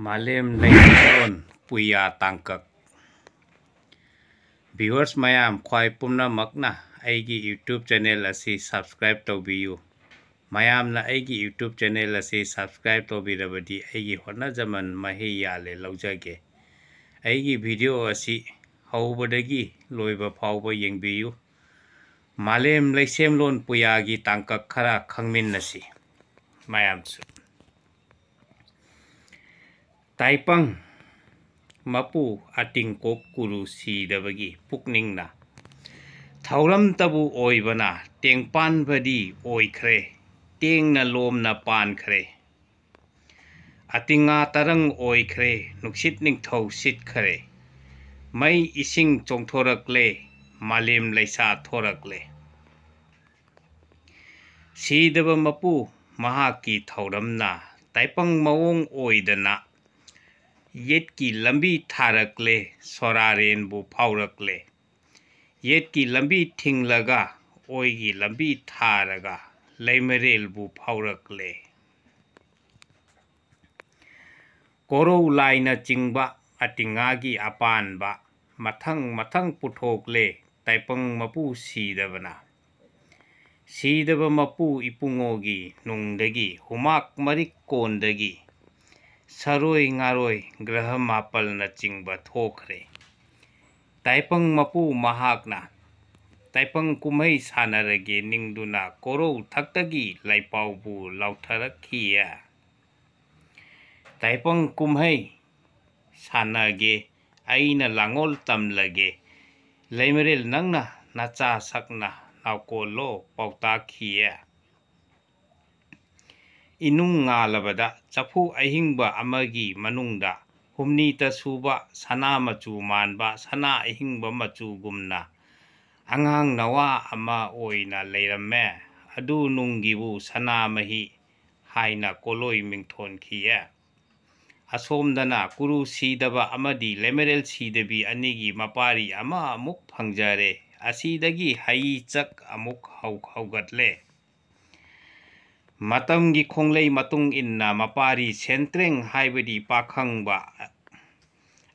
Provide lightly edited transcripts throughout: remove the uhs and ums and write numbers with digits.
मालेम लैलोन पुया तांकक viewers mayam khwai pumnamakna aigi YouTube channel asi subscribe tawbiyu mayamna aigi YouTube channel asi subscribe tawbirabadi aigi honajaman mahi yale laujage aigi video asi hawbadagi loiba phawba yengbiyu malem laisemlon puyagi tangkak khara khangminnasi mayamsu taipang mapu atingkok kuru sidabagi pukningna thauram tabu oibana tengpan badi oikhre tengna lomna pankhre atinga tarang oikhre nuksit ningthau sitkhre mai ising chongthorakle malem laisa thorakle sidaba mapu mahaki thauramna taipang mawong oidana yet ki lambi tharakle soraren bu phaurakle yet ki lambi thinglaga oi gi lambi tharaga leimerel bu phaurakle koro laina chingba atinga gi apanba mathang puthokle taipang mapu sidaba mapu ipungogi nungdagi humak marik kondagi saroi ngaroi graha mapal na chingba thokre taipang mapu mahakna taipang kumai sanarage ningduna koro thaktagi laipau bu lautharakhiya taipang kumai sanage aina langol tamlage leimerel nangna nacha sakna nakolo pautakhiya inung ngalabada chafu ahingba amagi manungda humni ta suba sana machu manba sana ahingba machu gumna angang nawa ama oina leiramme adu nunggibu sana mahi haina koloi mingthon khiya asomdana kuru sidaba amadi lemerel sidabi anigi mapari ama amuk phangjare asidagi hai chak amuk haugatle matamgi khonglei matung inna mapari sentreng haibadi pakhangba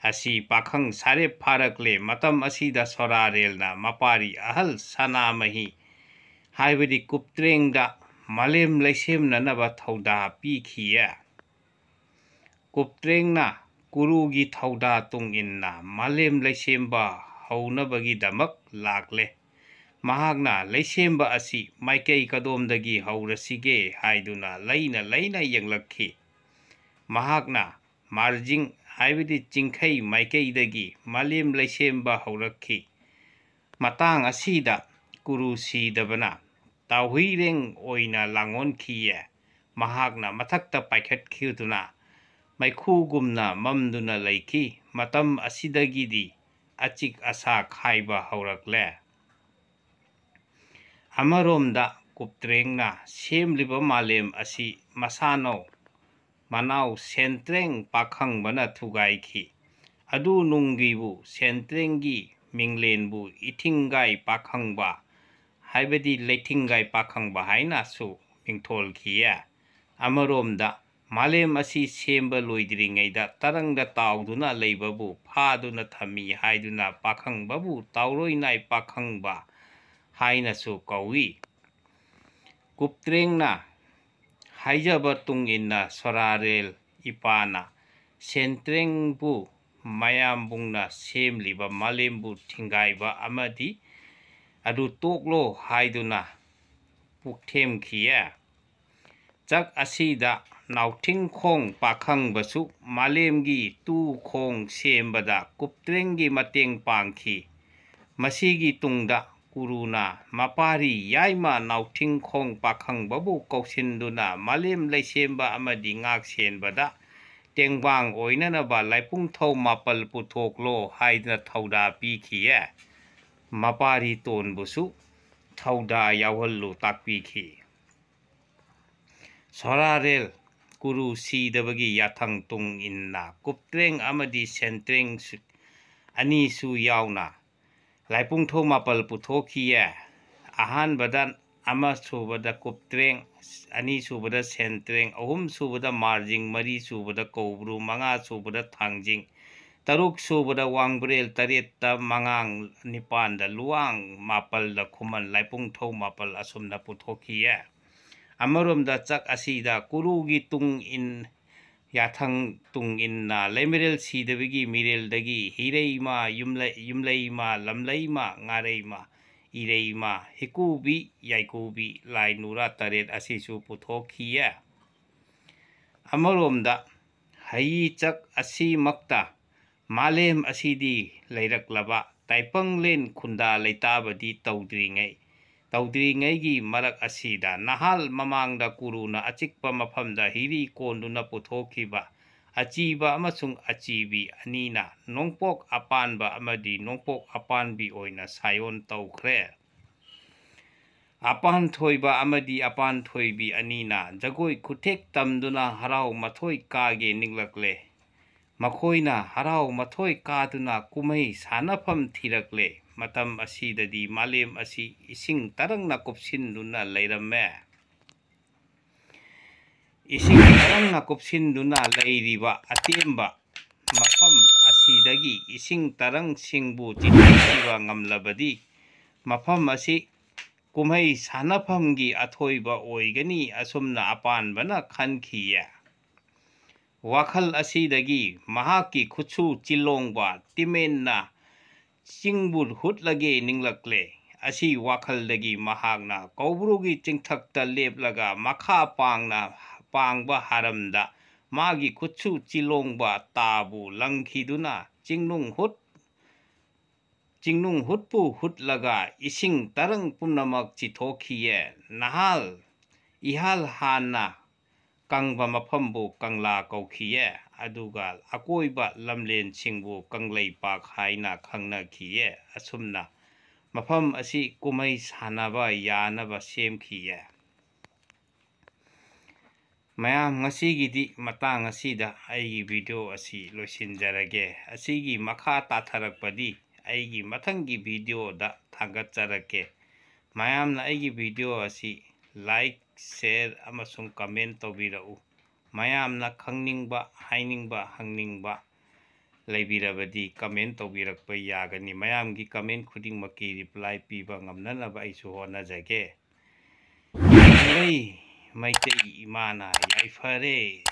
asi pakhang sare pharakle matam asida sorarelna mapari ahal sana mahi haibadi kuptrengda malem laisemna naba thauda pikhiya kuptrengna kurugi thauda tung inna malem laisemba haunabagi damak lakle mahakna leisemba asi maikei kadomdagi haurasige haiduna leina yenglakhi mahakna marjing haibidi chingkhai maikeidagi malem leisemba haurakhi matang asida kuru sidabana tawhireng oina langon khiye mahakna mathakta paikhatkhiuduna maikhugumna mamduna leikhi matam asidagidi achik asa khaiba haurakle amaromda kuptrengna semliba malem asi masano manau sentreng pakhangbana thugaikhi adu nunggibu sentrengi minglenbu ithingai pakhangba haibadi leithingai pakhangba haina su mingtholkhiya amaromda malem asi semba loidringeida tarangda tauduna leibabu phaduna thami haiduna pakhangbabu tauroinai pakhangba haina su kawi kuptrengna haijaba tung inna sorarel ipana sentrengbu mayambungna semliba malembu thingaiba amadi adu toklo haiduna pukthemkhiya chak asida nauthing khong pakhangbasu malemgi tu khong sembada kuptrenggi mateng pangkhi masigi tungda kuruna mapari yaima nauthing khong pakhang babu kausinduna malem leisemba amadi ngak senbada tengbang oinana ba laipung thau mapal puthoklo haidna thauda pikhiye mapari tonbusu thauda yawhallu takpikhi sorarel kuru sidabagi yathang tung inna kuptreng amadi sentreng ani su yauna laipung tho mapal puthokhiye ahan badan ꯑꯃ ꯁꯨꯕꯗ ꯀꯨꯞꯇ꯭ꯔꯦꯡ, ꯑꯅꯤ ꯁꯨꯕꯗ ꯁꯦꯟꯇ꯭ꯔꯦꯡ, ꯑꯍꯨꯝ ꯁꯨꯕꯗ ꯃꯥꯔꯖꯤꯡ, ꯃꯔꯤ ꯁꯨꯕꯗ ꯀꯧꯕ꯭ꯔꯨ, ꯃꯉꯥ ꯁꯨꯕꯗ ꯊꯥꯡꯖꯤꯡ, ꯇꯔꯨꯛ ꯁꯨꯕꯗ ꯋꯥꯡꯕ꯭ꯔꯦꯜ, ꯇꯔꯦꯠꯇ ꯃꯉꯥꯡ, ꯅꯤꯄꯥꯟꯗ ꯂꯨꯋꯥꯡ, ꯃꯥꯄꯜꯗ ꯈꯨꯃꯟ, ꯂꯥꯏꯄꯨꯡꯊꯧ ꯃꯥꯄꯜ ꯑꯁꯨꯝꯅ ꯄꯨꯊꯣꯛꯈꯤꯌꯦ꯫ ꯑꯃꯔꯣꯝꯗ ꯆꯛ ꯑꯁꯤꯗ ꯀꯨꯔꯨꯒꯤ ꯌꯥꯊꯪ ꯇꯨꯡ ꯏꯟꯅ ꯂꯩꯃꯔꯦꯜ ꯁꯤꯗꯕꯒꯤ ꯃꯤꯔꯦꯜꯗꯒꯤ ꯍꯤꯔꯩꯃ, ꯌꯨꯝꯂꯩꯃ, ꯂꯝꯂꯩꯃ, ꯉꯥꯔꯩꯃ, ꯏꯔꯩꯃ, ꯍꯤꯀꯨꯕꯤ, ꯌꯥꯏꯀꯨꯕꯤ, ꯂꯥꯏ ꯅꯨꯔꯥ ꯇꯔꯦꯠ ꯑꯁꯤꯁꯨ ꯄꯨꯊꯣꯛꯈꯤꯌꯦ꯫ ꯑꯃꯔꯣꯝꯗ ꯍꯌꯤꯆꯛ ꯑꯁꯤꯃꯛꯇ ꯃꯥꯂꯦꯝ ꯑꯁꯤꯗꯤ ꯂꯩꯔꯛꯂꯕ ꯇꯥꯏꯄꯪꯂꯦꯟ ꯈꯨꯟꯗꯥ ꯂꯩꯇꯥꯕꯗꯤ ꯇꯧꯗ꯭ꯔꯤꯉꯩꯒꯤ ꯃꯔꯛ ꯑꯁꯤꯗ ꯅꯍꯥꯜ ꯃꯃꯥꯡꯗ ꯀꯨꯔꯨꯅ ꯑꯆꯤꯛꯄ ꯃꯐꯝꯗ ꯍꯤꯔꯤ ꯀꯣꯟꯗꯨꯅ ꯄꯨꯊꯣꯛꯈꯤꯕ ꯑꯆꯤꯕ ꯑꯃꯁꯨꯡ ꯑꯆꯤꯕꯤ ꯑꯅꯤꯅ ꯅꯣꯡꯄꯣꯛ ꯑꯄꯥꯟꯕ ꯑꯃꯗꯤ ꯅꯣꯡꯄꯣꯛ ꯑꯄꯥꯟꯕꯤ ꯑꯣꯏꯅ ꯁꯥꯌꯣꯟ ꯇꯧꯈ꯭ꯔꯦ꯫ ꯑꯄꯥꯟꯊꯣꯏꯕ ꯑꯃꯗꯤ ꯑꯄꯥꯟꯊꯣꯏꯕꯤ ꯑꯅꯤꯅ ꯖꯒꯣꯏ ꯈꯨꯠꯊꯦꯛ ꯇꯝꯗꯨꯅ ꯍꯔꯥꯎ ꯃꯊꯣꯏ ꯀꯥꯒꯦ ꯅꯤꯡꯂꯛꯂꯦ꯫ ꯃꯈꯣꯏꯅ ꯍꯔꯥꯎ ꯃꯊꯣꯏ ꯀꯥꯗꯨꯅ ꯀꯨꯝꯍꯩ ꯁꯥꯟꯅꯐꯝ ꯊꯤꯔꯛꯂꯦ꯫ ꯃꯇꯝ ꯑꯁꯤꯗꯗꯤ ꯃꯥꯂꯦꯝ ꯑꯁꯤ ꯏꯁꯤꯡ ꯇꯔꯪꯅ ꯀꯨꯞꯁꯤꯟꯗꯨꯅ ꯂꯩꯔꯝꯃꯦ꯫ ꯏꯁꯤꯡ ꯇꯔꯪꯅ ꯀꯨꯞꯁꯤꯟꯗꯨꯅ ꯂꯩꯔꯤꯕ ꯑꯇꯦꯝꯕ ꯃꯐꯝ ꯑꯁꯤꯗꯒꯤ ꯏꯁꯤꯡ ꯇꯔꯪꯁꯤꯡꯕꯨ ꯆꯤꯊꯈꯤꯕ ꯉꯝꯂꯕꯗꯤ ꯃꯐꯝ ꯑꯁꯤ ꯀꯨꯝꯍꯩ ꯁꯥꯟꯅꯐꯝꯒꯤ ꯑꯊꯣꯏꯕ ꯑꯣꯏꯒꯅꯤ ꯑꯁꯨꯝꯅ ꯑꯄꯥꯟꯕꯅ ꯈꯟꯈꯤꯌꯦ꯫ ꯋꯥꯈꯜ ꯑꯁꯤꯗꯒꯤ ꯃꯍꯥꯛꯀꯤ ꯈꯨꯠꯁꯨ ꯆꯤꯜꯂꯣꯡꯕ ꯇꯤꯃꯦꯟꯅ ꯆꯤꯡꯕꯨ ꯍꯨꯠꯂꯒꯦ ꯅꯤꯡꯂꯛꯂꯦ꯫ ꯑꯁꯤ ꯋꯥꯈꯜꯗꯒꯤ ꯃꯍꯥꯛꯅ ꯀꯧꯕ꯭ꯔꯨꯒꯤ ꯆꯤꯡꯊꯛꯇ ꯂꯦꯞꯂꯒ ꯃꯈꯥ ꯄꯥꯡꯕ ꯍꯥꯔꯝꯗ ꯃꯥꯒꯤ ꯈꯨꯠꯁꯨ ꯆꯤꯜꯂꯣꯡꯕ ꯇꯥꯕꯨ ꯂꯪꯈꯤꯗꯨꯅ ꯆꯤꯡꯅꯨꯡ ꯍꯨꯠꯄꯨ ꯍꯨꯠꯂꯒ ꯏꯁꯤꯡ ꯇꯔꯪ ꯄꯨꯝꯅꯃꯛ ꯆꯤꯊꯣꯛꯈꯤꯌꯦ꯫ ꯏꯍꯥꯜ ꯍꯥꯟꯅ ꯀꯪꯕ ꯃꯐꯝꯕꯨ ꯀꯪꯂꯥ ꯀꯧꯈꯤꯌꯦ꯫ ꯑꯗꯨꯒ ꯑꯀꯣꯏꯕ ꯂꯝꯂꯦꯟꯁꯤꯡꯕꯨ ꯀꯪꯂꯩꯄꯥꯛ ꯍꯥꯏꯅ ꯈꯪꯅꯈꯤꯌꯦ꯫ ꯑꯁꯨꯝꯅ ꯃꯐꯝ ꯑꯁꯤ ꯀꯨꯝꯍꯩ ꯁꯥꯟꯅꯕ ꯌꯥꯅꯕ ꯁꯦꯝꯈꯤꯌꯦ꯫ ꯃꯌꯥꯝ ꯉꯁꯤꯒꯤꯗꯤ ꯃꯇꯥꯡ ꯑꯁꯤꯗ ꯑꯩꯒꯤ ꯚꯤꯗꯤꯑꯣ ꯑꯁꯤ ꯂꯣꯏꯁꯤꯟꯖꯔꯒꯦ꯫ ꯑꯁꯤꯒꯤ ꯃꯈꯥ ꯇꯥꯊꯔꯛꯄꯗꯤ ꯑꯩꯒꯤ ꯃꯊꯪꯒꯤ ꯚꯤꯗꯤꯑꯣꯗ ꯊꯥꯒꯠꯆꯔꯛꯀꯦ꯫ ꯃꯌꯥꯝꯅ ꯑꯩꯒꯤ ꯚꯤꯗꯤꯑꯣ ꯑꯁꯤ ꯂꯥꯏꯛ, ꯁꯦꯌꯔ ꯑꯃꯁꯨꯡ ꯀꯃꯦꯟ ꯇꯧꯕꯤꯔꯛꯎ꯫ ꯃꯌꯥꯝꯅ ꯈꯪꯅꯤꯡꯕ, ꯍꯥꯏꯅꯤꯡꯕ, ꯍꯪꯅꯤꯡꯕ ꯂꯩꯕꯤꯔꯕꯗꯤ ꯀꯃꯦꯟ ꯇꯧꯕꯤꯔꯛꯄ ꯌꯥꯒꯅꯤ꯫ ꯃꯌꯥꯝꯒꯤ ꯀꯃꯦꯟ ꯈꯨꯗꯤꯡꯃꯛꯀꯤ ꯔꯤꯄ꯭ꯂꯥꯏ ꯄꯤꯕ ꯉꯝꯅꯅꯕ ꯑꯩꯁꯨ ꯍꯣꯠꯅꯖꯒꯦ꯫ ꯌꯥꯡꯂꯩ ꯃꯩꯇꯩ ꯏꯃꯥꯅ ꯌꯥꯏꯐꯔꯦ꯫